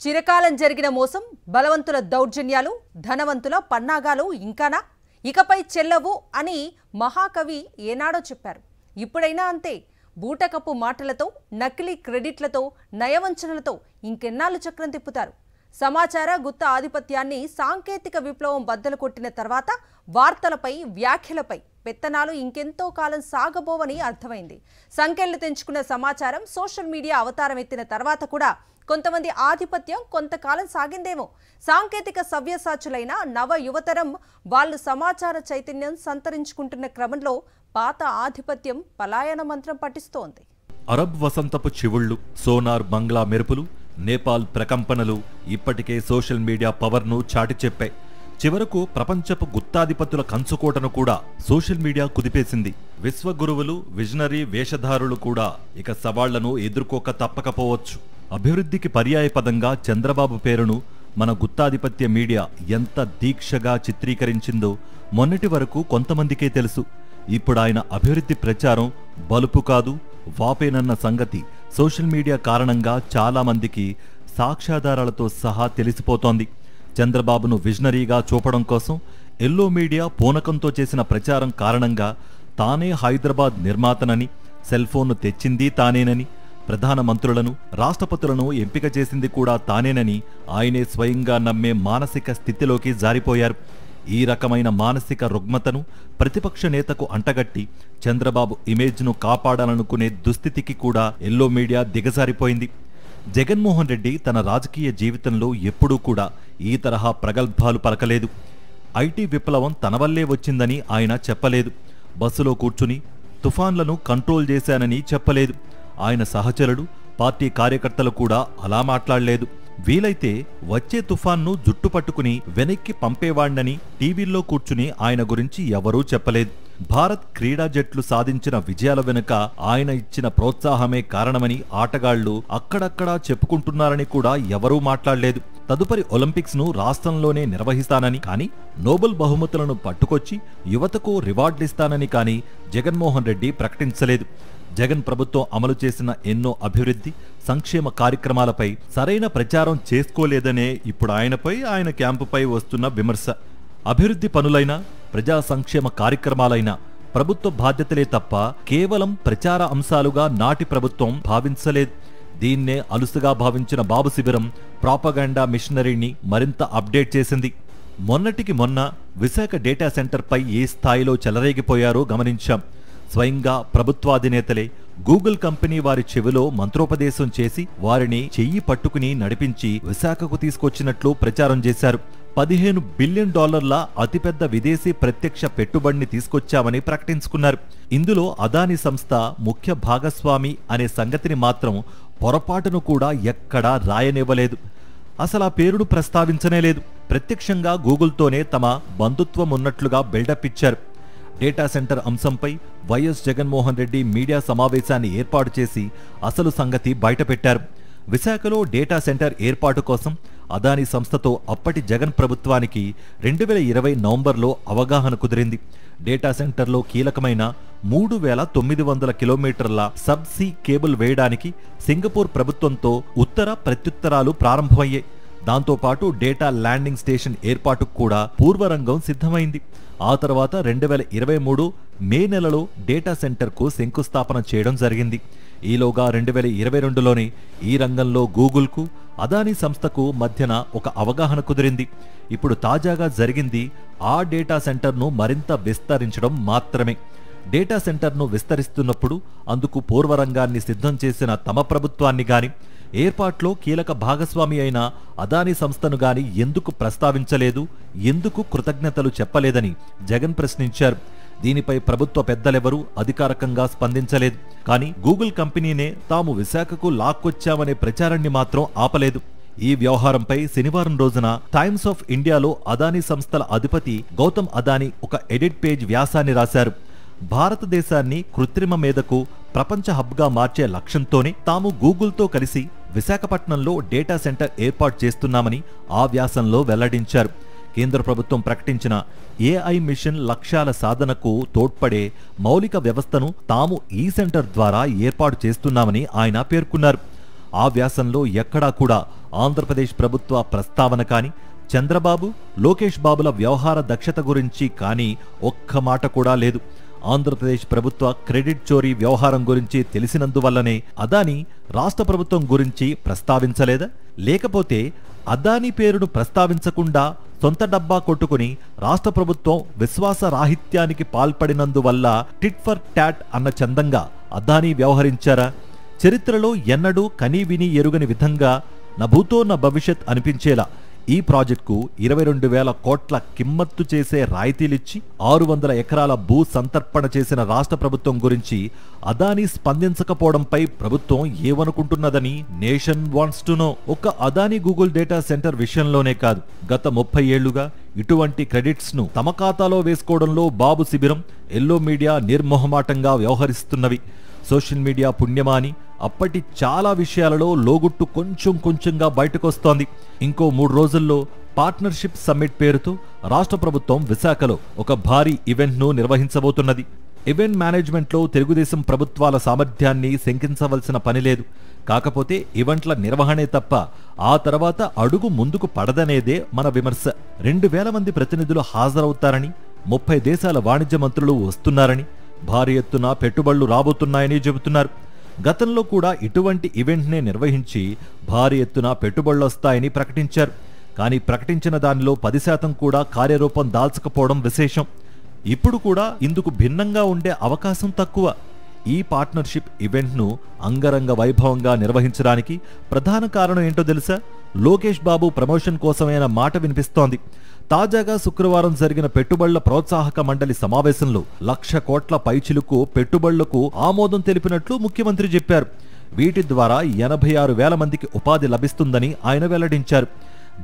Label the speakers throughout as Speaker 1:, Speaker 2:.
Speaker 1: చిరకాలం జరిగిన మోసం, బలవంతుల దౌర్జన్యాలు, ధనవంతుల పన్నాగాలు ఇంకానా ఇకపై చెల్లవు అని మహాకవి ఏనాడో చెప్పారు. ఇప్పుడైనా అంతే. బూటకప్పు మాటలతో, నకిలీ క్రెడిట్లతో, నయవంచనలతో ఇంకెన్నాళ్ళు చక్రం తిప్పుతారు. సమాచార గుత్త ఆధిపత్యాన్ని సాంకేతిక విప్లవం బద్దలు కొట్టిన తర్వాత వార్తలపై, వ్యాఖ్యలపై పెత్తనాలు ఇంకెంతో కాలం సాగబోవని అర్థమైంది. సంఖ్యలు తెంచుకున్న సమాచారం సోషల్ మీడియా అవతారం ఎత్తిన తర్వాత కూడా కొంతమంది ఆధిపత్యం కొంతకాలం సాగిందేమో. సాంకేతిక సవ్యసాచులైన నవ యువతరం వాళ్ళు సమాచార చైతన్యం సంతరించుకుంటున్న క్రమంలో పాత ఆధిపత్యం పలాయన మంత్రం పఠిస్తోంది.
Speaker 2: అరబ్ వసంతపు చివుళ్లు, సోనార్ బంగ్లా మెరుపులు, నేపాల్ ప్రకంపనలు ఇప్పటికే సోషల్ మీడియా పవర్ను చాటి చెప్పాయి. చివరకు ప్రపంచపు గుత్తాధిపతుల కంచుకోటను కూడా సోషల్ మీడియా కుదిపేసింది. విశ్వగురువులు, విజనరీ వేషధారులు కూడా ఇక సవాళ్లను ఎదుర్కోక తప్పకపోవచ్చు. అభివృద్ధికి పర్యాయపదంగా చంద్రబాబు పేరును మన గుత్తాధిపత్య మీడియా ఎంత దీక్షగా చిత్రీకరించిందో మొన్నటి వరకు కొంతమందికే తెలుసు. ఇప్పుడు ఆయన అభివృద్ధి ప్రచారం బలుపు కాదు, వాపేనన్న సంగతి సోషల్ మీడియా కారణంగా చాలామందికి సాక్ష్యాధారాలతో సహా తెలిసిపోతోంది. చంద్రబాబును విజనరీగా చూపడం కోసం ఎల్లో మీడియా పూనకంతో చేసిన ప్రచారం కారణంగా తానే హైదరాబాద్ నిర్మాతనని, సెల్ ఫోన్ను తెచ్చింది తానేనని, ప్రధాన మంత్రులను, రాష్ట్రపతులను ఎంపిక చేసింది కూడా తానేనని ఆయనే స్వయంగా నమ్మే మానసిక స్థితిలోకి జారిపోయారు. ఈ రకమైన మానసిక రుగ్మతను ప్రతిపక్ష నేతకు అంటగట్టి చంద్రబాబు ఇమేజ్ను కాపాడాలనుకునే దుస్థితికి కూడా ఎల్లో మీడియా దిగజారిపోయింది. జగన్మోహన్ రెడ్డి తన రాజకీయ జీవితంలో ఎప్పుడూ కూడా ఈ తరహా ప్రగల్భాలు పలకలేదు. ఐటీ విప్లవం తన వల్లే వచ్చిందని ఆయన చెప్పలేదు. బస్సులో కూర్చుని తుఫాన్లను కంట్రోల్ చేశానని చెప్పలేదు. ఆయన సహచరుడు, పార్టీ కార్యకర్తలు కూడా అలా మాట్లాడలేదు. వీలైతే వచ్చే తుఫాన్ను జుట్టు పట్టుకుని వెనక్కి పంపేవాణ్ణని టీవీల్లో కూర్చుని ఆయన గురించి ఎవరూ చెప్పలేదు. భారత్ క్రీడా జట్లు సాధించిన విజయాల వెనుక ఆయన ఇచ్చిన ప్రోత్సాహమే కారణమని ఆటగాళ్లు అక్కడక్కడా చెప్పుకుంటున్నారని కూడా ఎవరూ మాట్లాడలేదు. తదుపరి ఒలింపిక్స్ ను రాష్ట్రంలోనే నిర్వహిస్తానని కానీ, నోబెల్ బహుమతులను పట్టుకొచ్చి యువతకు రివార్డులిస్తానని కానీ జగన్మోహన్ రెడ్డి ప్రకటించలేదు. జగన్ ప్రభుత్వం అమలు చేసిన ఎన్నో అభివృద్ధి, సంక్షేమ కార్యక్రమాలపై సరైన ప్రచారం చేసుకోలేదనే ఇప్పుడు ఆయనపై, ఆయన క్యాంపుపై వస్తున్న విమర్శ. అభివృద్ధి పనులైనా, ప్రజా సంక్షేమ కార్యక్రమాలైనా ప్రభుత్వ బాధ్యతలే తప్ప కేవలం ప్రచార అంశాలుగా నాటి ప్రభుత్వం భావించలేదు. దీన్నే అలుసుగా భావించిన బాబు శిబిరం ప్రాపగాండా మిషనరీని మరింత అప్డేట్ చేసింది. మొన్నటికి మొన్న విశాఖ డేటా సెంటర్పై ఏ స్థాయిలో చెలరేగిపోయారో గమనించాం. స్వయంగా ప్రభుత్వాధినేతలే గూగుల్ కంపెనీ వారి చెవిలో మంత్రోపదేశం చేసి వారిని చెయ్యి పట్టుకుని నడిపించి విశాఖకు తీసుకొచ్చినట్లు ప్రచారం చేశారు. $15 బిలియన్ అతిపెద్ద విదేశీ ప్రత్యక్ష పెట్టుబడిని తీసుకొచ్చామని ప్రకటించుకున్నారు. ఇందులో అదానీ సంస్థ ముఖ్య భాగస్వామి అనే సంగతిని మాత్రం పొరపాటును కూడా ఎక్కడా రాయనివ్వలేదు. అసలు ఆ పేరును ప్రస్తావించనే లేదు. ప్రత్యక్షంగా గూగుల్తోనే తమ బంధుత్వం ఉన్నట్లుగా బిల్డప్ ఇచ్చారు. డేటా సెంటర్ అంశంపై వైఎస్ జగన్మోహన్ రెడ్డి మీడియా సమావేశాన్ని ఏర్పాటు చేసి అసలు సంగతి బయటపెట్టారు. విశాఖలో డేటా సెంటర్ ఏర్పాటు కోసం అదానీ సంస్థతో అప్పటి జగన్ ప్రభుత్వానికి 2020 నవంబర్లో అవగాహన కుదిరింది. డేటా సెంటర్లో కీలకమైన 3900 కిలోమీటర్ల సబ్సీ కేబుల్ వేయడానికి సింగపూర్ ప్రభుత్వంతో ఉత్తర ప్రత్యుత్తరాలు ప్రారంభమయ్యాయి. దాంతోపాటు డేటా ల్యాండింగ్ స్టేషన్ ఏర్పాటుకు కూడా పూర్వరంగం సిద్ధమైంది. ఆ తర్వాత 2023 మే నెలలో డేటా సెంటర్కు శంకుస్థాపన చేయడం జరిగింది. ఈలోగా 2022లోనే ఈ రంగంలో గూగుల్కు, అదానీ సంస్థకు మధ్యన ఒక అవగాహన కుదిరింది. ఇప్పుడు తాజాగా జరిగింది ఆ డేటా సెంటర్ను మరింత విస్తరించడం మాత్రమే. డేటా సెంటర్ను విస్తరిస్తున్నప్పుడు అందుకు పూర్వరంగాన్ని సిద్ధం చేసిన తమ ప్రభుత్వాన్ని గాని, ఏర్పాట్లో కీలక భాగస్వామి అయిన అదానీ సంస్థను గాని ఎందుకు ప్రస్తావించలేదు, ఎందుకు కృతజ్ఞతలు చెప్పలేదని జగన్ ప్రశ్నించారు. దీనిపై ప్రభుత్వ పెద్దలెవరూ అధికారికంగా స్పందించలేదు. కానీ గూగుల్ కంపెనీనే తాము విశాఖకు లాక్కొచ్చామనే ప్రచారాన్ని మాత్రం ఆపలేదు. ఈ వ్యవహారంపై శనివారం రోజున టైమ్స్ ఆఫ్ ఇండియాలో అదానీ సంస్థల అధిపతి గౌతమ్ అదానీ ఒక ఎడిట్ పేజ్ వ్యాసాన్ని రాశారు. భారతదేశాన్ని కృత్రిమ మేధకు ప్రపంచ హబ్గా మార్చే లక్ష్యంతోనే తాము గూగుల్తో కలిసి విశాఖపట్నంలో డేటా సెంటర్ ఏర్పాటు చేస్తున్నామని ఆ వ్యాసంలో వెల్లడించారు. కేంద్ర ప్రభుత్వం ప్రకటించిన ఏఐ మిషన్ లక్ష్యాల సాధనకు తోడ్పడే మౌలిక వ్యవస్థను తాము ఈ సెంటర్ ద్వారా ఏర్పాటు చేస్తున్నామని ఆయన పేర్కొన్నారు. ఆ వ్యాసంలో ఎక్కడా కూడా ఆంధ్రప్రదేశ్ ప్రభుత్వ ప్రస్తావన కానీ, చంద్రబాబు, లోకేష్ బాబుల వ్యవహార దక్షత గురించి కానీ ఒక్క మాట కూడా లేదు. ఆంధ్రప్రదేశ్ ప్రభుత్వ క్రెడిట్ చోరీ వ్యవహారం గురించి తెలిసినందువల్లనే అదానీ రాష్ట్ర ప్రభుత్వం గురించి ప్రస్తావించలేదా? లేకపోతే అదానీ పేరును ప్రస్తావించకుండా సొంత డబ్బా కొట్టుకుని రాష్ట్ర ప్రభుత్వం విశ్వాసరాహిత్యానికి పాల్పడినందువల్ల టిట్ ఫర్ టాట్ అన్న చందంగా అదానీ వ్యవహరించారా? చరిత్రలో ఎన్నడూ కనీవిని ఎరుగని విధంగా నా భూతో నా భవిష్యత్ అనిపించేలా ఈ ప్రాజెక్టుకు 22,000 కోట్ల కిమ్మత్తు చేసే రాయితీలిచ్చి 600 ఎకరాల భూ సంతర్పణ చేసిన రాష్ట్ర ప్రభుత్వం గురించి అదానీ స్పందించకపోవడంపై ప్రభుత్వం ఏమనుకుంటున్నదని నేషన్ వాంట్స్ టు నో. ఒక్క అదానీ గూగుల్ డేటా సెంటర్ విషయంలోనే కాదు, గత 30 ఏళ్లుగా ఇటువంటి క్రెడిట్స్ ను తమ ఖాతాలో వేసుకోవడంలో బాబు శిబిరం, ఎల్లో మీడియా నిర్మోహమాటంగా వ్యవహరిస్తున్నవి. సోషల్ మీడియా పుణ్యమాని అప్పటి చాలా విషయాలలో లోగుట్టు కొంచెంగా బయటకొస్తోంది. ఇంకో 3 రోజుల్లో పార్ట్నర్షిప్ సమ్మిట్ పేరుతో రాష్ట్ర ప్రభుత్వం విశాఖలో ఒక భారీ ఈవెంట్ను నిర్వహించబోతున్నది. ఈవెంట్ మేనేజ్మెంట్లో తెలుగుదేశం ప్రభుత్వాల సామర్థ్యాన్ని శంకించవలసిన పని లేదు. కాకపోతే ఈవెంట్ల నిర్వహణే తప్ప ఆ తర్వాత అడుగు ముందుకు పడదనేదే మన విమర్శ. 2,000 మంది ప్రతినిధులు హాజరవుతారని, 30 దేశాల వాణిజ్య మంత్రులు వస్తున్నారని, భారీ ఎత్తున పెట్టుబడులు రాబోతున్నాయని చెబుతున్నారు. గతంలో కూడా ఇటువంటి ఈవెంట్నే నిర్వహించి భారీ ఎత్తున పెట్టుబడులొస్తాయని ప్రకటించారు. కానీ ప్రకటించిన దానిలో 10% కూడా కార్యరూపం దాల్చకపోవడం విశేషం. ఇప్పుడు కూడా ఇందుకు భిన్నంగా ఉండే అవకాశం తక్కువ. ఈ పార్ట్నర్షిప్ ఈవెంట్ను అంగరంగ వైభవంగా నిర్వహించడానికి ప్రధాన కారణం ఏంటో తెలుసా? లోకేష్ బాబు ప్రమోషన్ కోసమైన మాట వినిపిస్తోంది. తాజాగా శుక్రవారం జరిగిన పెట్టుబడుల ప్రోత్సాహక మండలి సమావేశంలో 1,00,000 కోట్ల పైచిలుకు పెట్టుబడులకు ఆమోదం తెలిపినట్లు ముఖ్యమంత్రి చెప్పారు. వీటి ద్వారా 86,000 మందికి ఉపాధి లభిస్తుందని ఆయన వెల్లడించారు.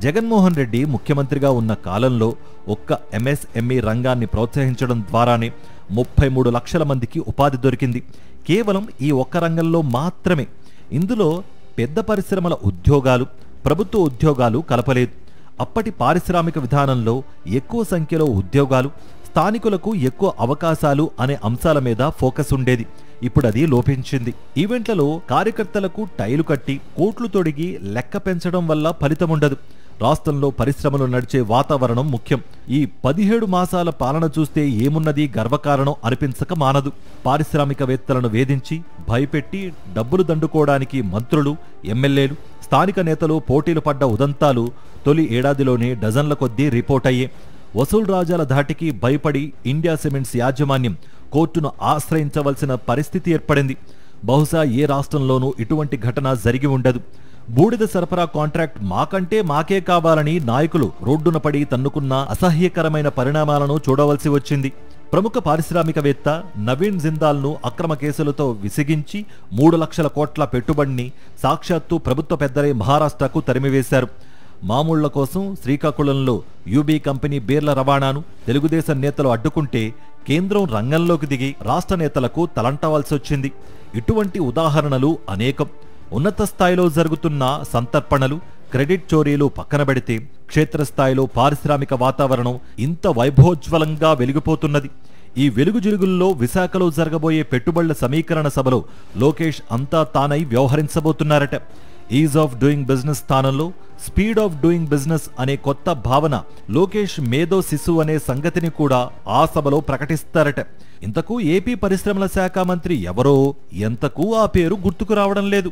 Speaker 2: జగన్మోహన్ రెడ్డి ముఖ్యమంత్రిగా ఉన్న కాలంలో ఒక్క ఎంఎస్ఎంఈ రంగాన్ని ప్రోత్సహించడం ద్వారానే 33 లక్షల మందికి ఉపాధి దొరికింది. కేవలం ఈ ఒక్క రంగంలో మాత్రమే. ఇందులో పెద్ద పరిశ్రమల ఉద్యోగాలు, ప్రభుత్వ ఉద్యోగాలు కలపలేదు. అప్పటి పారిశ్రామిక విధానంలో ఎక్కువ సంఖ్యలో ఉద్యోగాలు, స్థానికులకు ఎక్కువ అవకాశాలు అనే అంశాల మీద ఫోకస్ ఉండేది. ఇప్పుడు అది లోపించింది. ఈవెంట్లలో కార్యకర్తలకు టైలు కట్టి కోట్లు తొడిగి లెక్క పెంచడం వల్ల ఫలితముండదు. రాష్ట్రంలో పరిశ్రమలు నడిచే వాతావరణం ముఖ్యం. ఈ 17 మాసాల పాలన చూస్తే ఏమున్నది గర్వకారణం అనిపించక మానదు. పారిశ్రామికవేత్తలను వేధించి భయపెట్టి డబ్బులు దండుకోవడానికి మంత్రులు, ఎమ్మెల్యేలు, స్థానిక నేతలు పోటీలు పడ్డ ఉదంతాలు తొలి ఏడాదిలోనే డజన్ల కొద్దీ రిపోర్ట్ అయ్యే. వసూలు రాజాల ధాటికి భయపడి ఇండియా సిమెంట్స్ యాజమాన్యం కోర్టును ఆశ్రయించవలసిన పరిస్థితి ఏర్పడింది. బహుశా ఏ రాష్ట్రంలోనూ ఇటువంటి ఘటన జరిగి ఉండదు. బూడిద సరఫరా కాంట్రాక్ట్ మాకే కావాలని నాయకులు రోడ్డున పడి తన్నుకున్న అసహ్యకరమైన పరిణామాలను చూడవలసి వచ్చింది. ప్రముఖ పారిశ్రామికవేత్త నవీన్ జిందాల్ను అక్రమ కేసులతో విసిగించి 3 లక్షల కోట్ల పెట్టుబడిని సాక్షాత్తు ప్రభుత్వ పెద్దలే మహారాష్ట్రకు తరిమివేశారు. మామూళ్ల కోసం శ్రీకాకుళంలో యూబీ కంపెనీ బీర్ల రవాణాను తెలుగుదేశం నేతలు అడ్డుకుంటే కేంద్రం రంగంలోకి దిగి రాష్ట్ర నేతలకు తలంటవలసొచ్చింది. ఇటువంటి ఉదాహరణలు అనేకం. ఉన్నత స్థాయిలో జరుగుతున్న సంతర్పణలు, క్రెడిట్ చోరీలు పక్కన పెడితే క్షేత్రస్థాయిలో పారిశ్రామిక వాతావరణం ఇంత వైభవోజ్వలంగా వెలిగిపోతున్నది. ఈ వెలుగుజిరుగుల్లో విశాఖలో జరగబోయే పెట్టుబడుల సమీకరణ సభలో లోకేష్ అంతా తానై వ్యవహరించబోతున్నారట. ఈజ్ ఆఫ్ డూయింగ్ బిజినెస్ స్థానంలో స్పీడ్ ఆఫ్ డూయింగ్ బిజినెస్ అనే కొత్త భావన లోకేష్ మేధో శిశు అనే సంగతిని కూడా ఆ సభలో ప్రకటిస్తారట. ఇంతకు ఏపీ పరిశ్రమల శాఖ మంత్రి ఎవరో ఎంతకు ఆ పేరు గుర్తుకు రావడం లేదు.